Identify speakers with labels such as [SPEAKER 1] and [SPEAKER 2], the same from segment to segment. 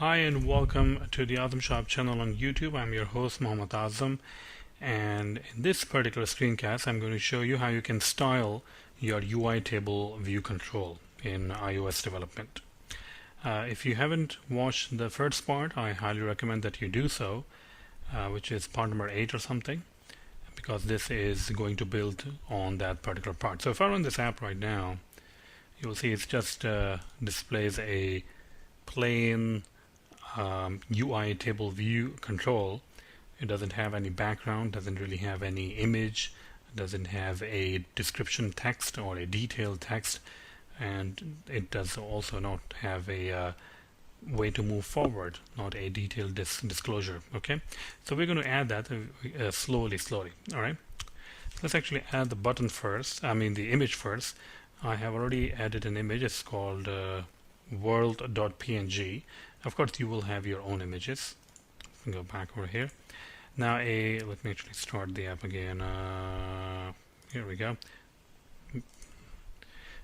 [SPEAKER 1] Hi and welcome to the Azam Shop channel on YouTube. I'm your host Mohammad Azam, and in this particular screencast I'm going to show you how you can style your UI table view control in iOS development. If you haven't watched the first part, I highly recommend that you do so, which is part number 8 or something, because this is going to build on that particular part. So if I run this app right now, you'll see it just displays a plain UI table view control. It doesn't have any background, doesn't really have any image, doesn't have a description text or a detailed text, and it does also not have a way to move forward, not a detailed disclosure. Okay, so we're going to add that slowly. All right, let's actually add the button first. The image first. I have already added an image. It's called world.png. Of course, you will have your own images. Go back over here. Now, let me actually start the app again. Here we go.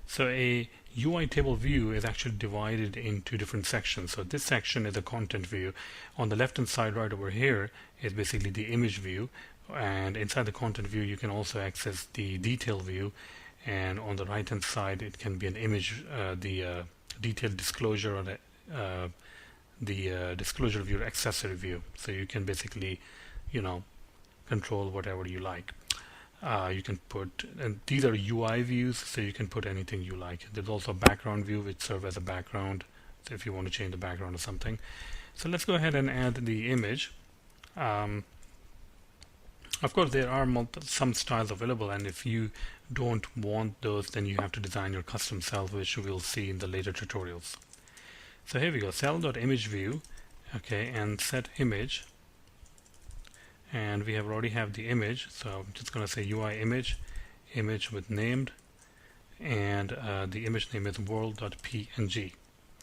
[SPEAKER 1] So a UI table view is actually divided into different sections. So this section is a content view. On the left hand side right over here is basically the image view, and inside the content view you can also access the detail view, and on the right hand side it can be an image, the detailed disclosure, or the disclosure of your accessory view. So you can basically control whatever you like. You can put, and these are UI views, so you can put anything you like. There's also a background view which serves as a background, so if you want to change the background or something. So let's go ahead and add the image. Of course, there are some styles available, and if you don't want those, then you have to design your custom cell, which we'll see in the later tutorials. So here we go, cell.imageView, okay, and set image, and we already have the image, so I'm just going to say UI image with named, and the image name is world.png.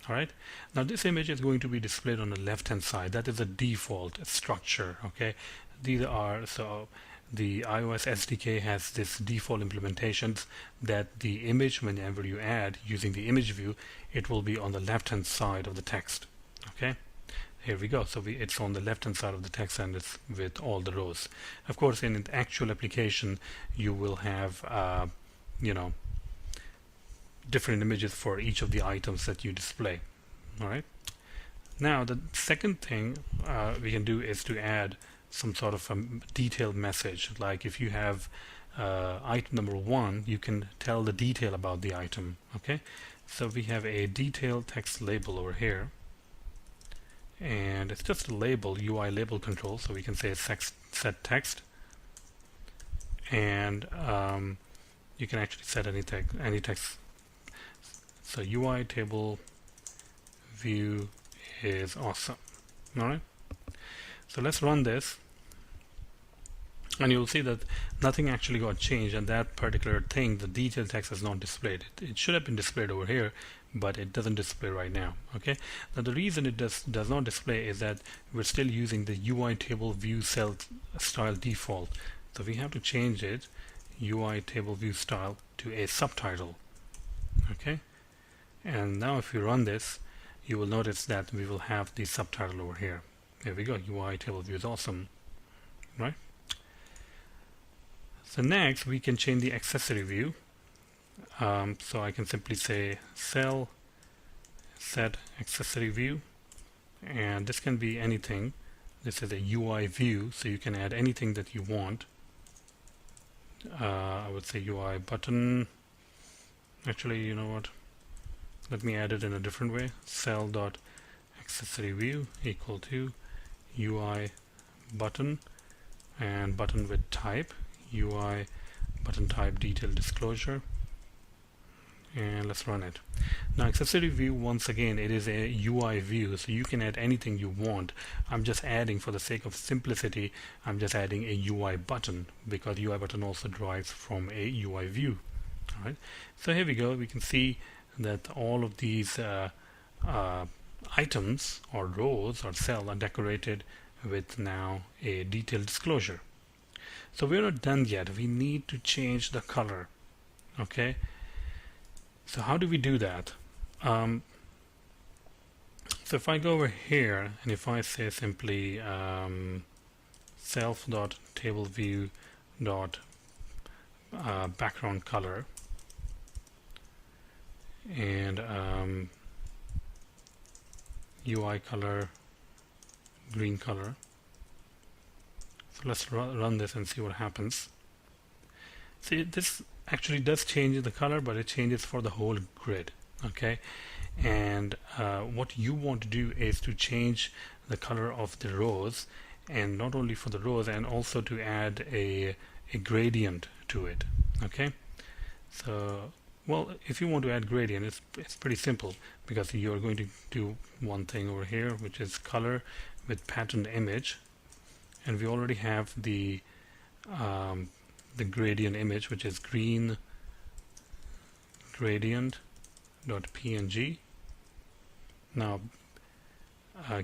[SPEAKER 1] Alright, now this image is going to be displayed on the left hand side. That is a default structure. Okay, these are, so the iOS SDK has this default implementations that the image, whenever you add using the image view, it will be on the left hand side of the text. Okay, here we go. So it's on the left hand side of the text, and it's with all the rows. Of course, in the actual application you will have different images for each of the items that you display. All right, now the second thing we can do is to add some sort of a detailed message. Like if you have item number 1, you can tell the detail about the item. Okay, so we have a detailed text label over here, and it's just a label, UI label control, so we can say set text, and you can actually set any text. So UI table view is awesome. Alright, so let's run this, and you'll see that nothing actually got changed, and that particular thing, the detailed text, is not displayed. It should have been displayed over here, but it doesn't display right now. Okay, now the reason it does not display is that we're still using the UI table view cell style default, so we have to change it, UI table view style, to a subtitle. Okay, and now if you run this, you will notice that we will have the subtitle over here. There we go, UI table view is awesome, right? So next we can change the accessory view. So I can simply say cell set accessory view, and this can be anything. This is a UI view, so you can add anything that you want. I would say UI button. Actually, you know what? Let me add it in a different way. Cell.accessory view equal to UI button, and button with type UI button type detail disclosure, and let's run it. Now accessory view, once again, it is a UI view, so you can add anything you want. I'm just adding, for the sake of simplicity, I'm just adding a UI button, because UI button also derives from a UI view. Alright, so here we go. We can see that all of these items or rows or cell are decorated with now a detailed disclosure. So we're not done yet. We need to change the color. Okay, so how do we do that? So if I go over here and if I say simply self.tableview dot background color and UI color green color. So let's run this and see what happens. See, this actually does change the color, but it changes for the whole grid. Okay, and what you want to do is to change the color of the rows, and not only for the rows, and also to add a gradient to it. Okay, so well, if you want to add gradient, it's pretty simple, because you're going to do one thing over here, which is color with patterned image, and we already have the gradient image, which is green gradient.png. Now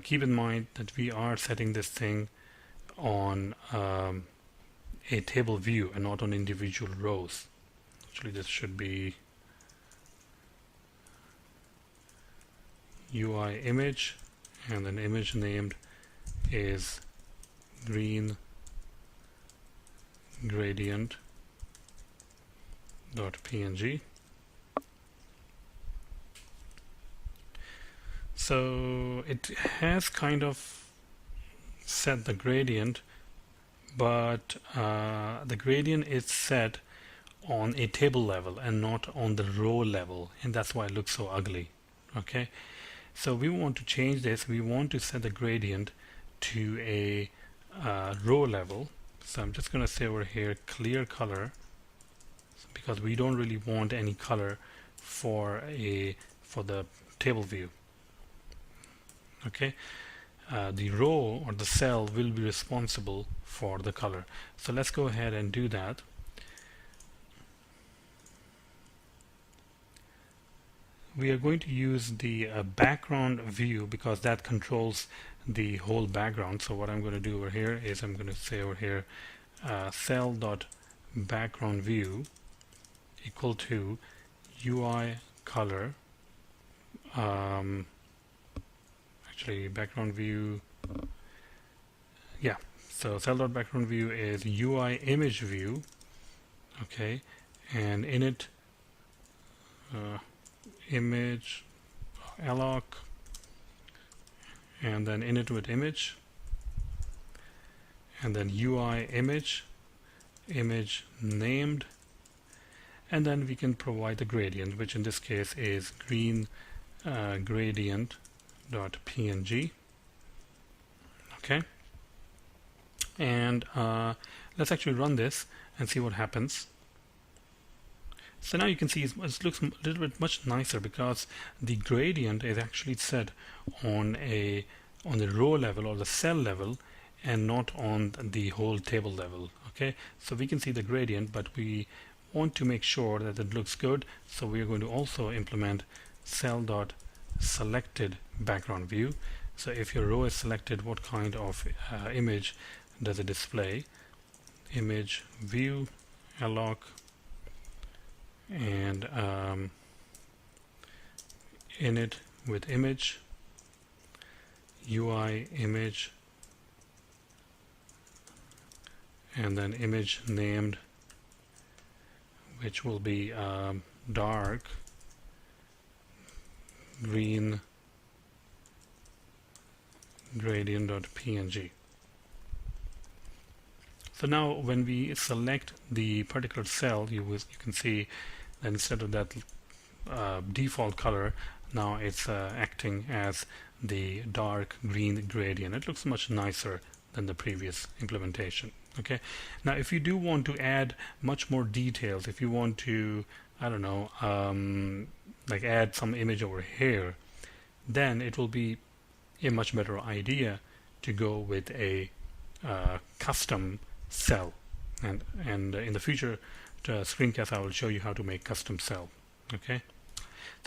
[SPEAKER 1] keep in mind that we are setting this thing on a table view and not on individual rows. Actually, this should be UI image, and then image named is green gradient.png. So it has kind of set the gradient, but the gradient is set on a table level and not on the row level, and that's why it looks so ugly. Okay, so we want to change this. We want to set the gradient to a row level. So I'm just going to say over here clear color, because we don't really want any color for the table view. Okay, the row or the cell will be responsible for the color. So let's go ahead and do that. We are going to use the background view, because that controls the whole background. So what I'm going to do over here is I'm going to say over here cell.background view equal to UI color, actually background view, yeah, so cell.background view is UI image view. Okay, and init image alloc, and then init with image, and then UI image named, and then we can provide the gradient, which in this case is green gradient.png. Okay, and let's actually run this and see what happens. So now you can see it looks a little bit much nicer, because the gradient is actually set on the row level or the cell level and not on the whole table level. Okay, so we can see the gradient, but we want to make sure that it looks good, so we are going to also implement cell.selected background view. So if your row is selected, what kind of image does it display? Image view alloc, and init with image, UI image, and then image named, which will be dark green gradient.png. So now when we select the particular cell, you can see that instead of that default color, now it's acting as the dark green gradient. It looks much nicer than the previous implementation. Okay, now if you do want to add much more details, if you want to, I don't know, like add some image over here, then it will be a much better idea to go with a custom cell, and in the future screencast I will show you how to make custom cell. Okay,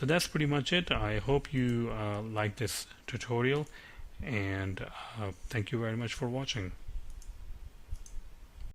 [SPEAKER 1] so that's pretty much it. I hope you like this tutorial, and thank you very much for watching.